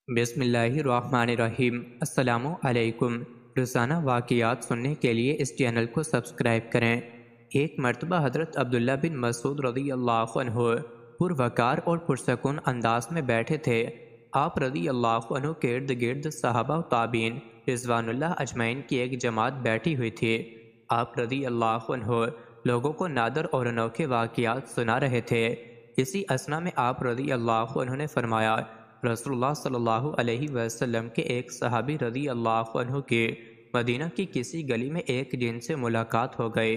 بسم اللہ الرحمن الرحیم۔ السلام علیکم۔ روزانہ واقعات سننے کے لیے اس چینل کو سبسکرائب کریں۔ ایک مرتبہ حضرت عبداللہ بن مسعود رضی اللہ عنہ پروقار اور پرسکون انداز میں بیٹھے تھے۔ آپ رضی اللہ عنہ کے ارد گرد صحابہ و تابعین رضوان اللہ اجمعین کی ایک جماعت بیٹھی ہوئی تھی۔ آپ رضی اللہ عنہ لوگوں کو نادر اور انوکھے واقعات سنا رہے تھے۔ اسی اثنا میں آپ رضی اللہ عنہ نے فرمایا، رسول اللہ صلی اللہ علیہ وسلم کے ایک صحابی رضی اللہ عنہ کے مدینہ کی کسی گلی میں ایک جن سے ملاقات ہو گئی۔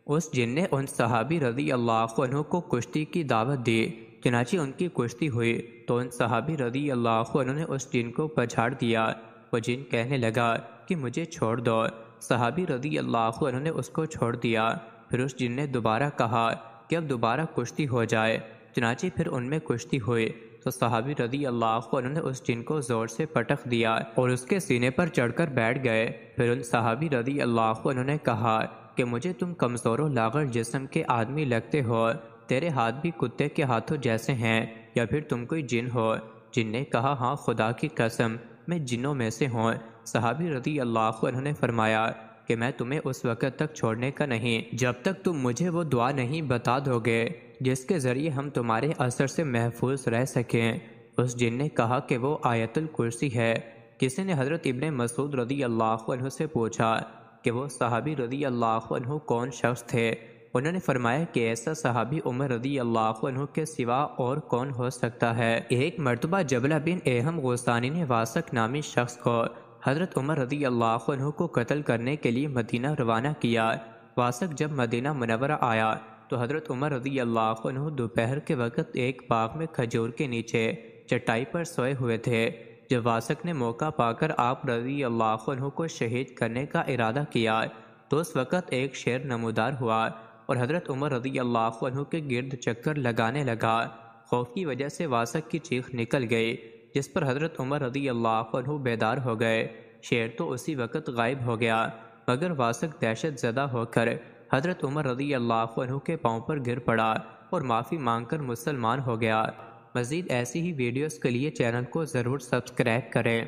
اس جن نے ان صحابی رضی اللہ عنہ کو کشتی کی دعوت دی۔ چنانچہ ان کی کشتی ہوئی تو ان صحابی رضی اللہ عنہ نے اس جن کو پچھاڑ دیا۔ وہ جن کہنے لگا کہ مجھے چھوڑ دو۔ صحابی رضی اللہ عنہ نے اس کو چھوڑ دیا۔ پھر اس جن نے دوبارہ کہا کہ اب دوبارہ کشتی ہو جائے۔ چنانچہ پھر ان میں کشتی ہوئی تو صحابی رضی اللہ عنہ نے اس جن کو زور سے پٹخ دیا اور اس کے سینے پر چڑھ کر بیٹھ گئے۔ پھر ان صحابی رضی اللہ عنہ نے کہا کہ مجھے تم کمزور و لاغر جسم کے آدمی لگتے ہو، تیرے ہاتھ بھی کتے کے ہاتھوں جیسے ہیں، یا پھر تم کوئی جن ہو؟ جن نے کہا، ہاں خدا کی قسم میں جنوں میں سے ہوں۔ صحابی رضی اللہ عنہ نے فرمایا کہ میں تمہیں اس وقت تک چھوڑنے کا نہیں جب تک تم مجھے وہ دعا نہیں بتا دو گے جس کے ذریعے ہم تمہارے اثر سے محفوظ رہ سکیں۔ اس جن نے کہا کہ وہ آیت الکرسی ہے۔ کسی نے حضرت ابن مسعود رضی اللہ عنہ سے پوچھا کہ وہ صحابی رضی اللہ عنہ کون شخص تھے؟ انہوں نے فرمایا کہ ایسا صحابی عمر رضی اللہ عنہ کے سوا اور کون ہو سکتا ہے۔ ایک مرتبہ جبلہ بن احم غسانی نے واسق نامی شخص کو حضرت عمر رضی اللہ عنہ کو قتل کرنے کے لیے مدینہ روانہ کیا۔ واسق جب مدینہ منورہ آیا تو حضرت عمر رضی اللہ عنہ دوپہر کے وقت ایک باغ میں کھجور کے نیچے چٹائی پر سوئے ہوئے تھے۔ جب واسق نے موقع پا کر آپ رضی اللہ عنہ کو شہید کرنے کا ارادہ کیا تو اس وقت ایک شیر نمودار ہوا اور حضرت عمر رضی اللہ عنہ کے گرد چکر لگانے لگا۔ خوف کی وجہ سے واسق کی چیخ نکل گئی، جس پر حضرت عمر رضی اللہ عنہ بیدار ہو گئے۔ شیر تو اسی وقت غائب ہو گیا، مگر واسق دہشت زدہ ہو کر حضرت عمر رضی اللہ عنہ کے پاؤں پر گر پڑا اور معافی مانگ کر مسلمان ہو گیا۔ مزید ایسی ہی ویڈیوز کے لیے چینل کو ضرور سبسکرائب کریں۔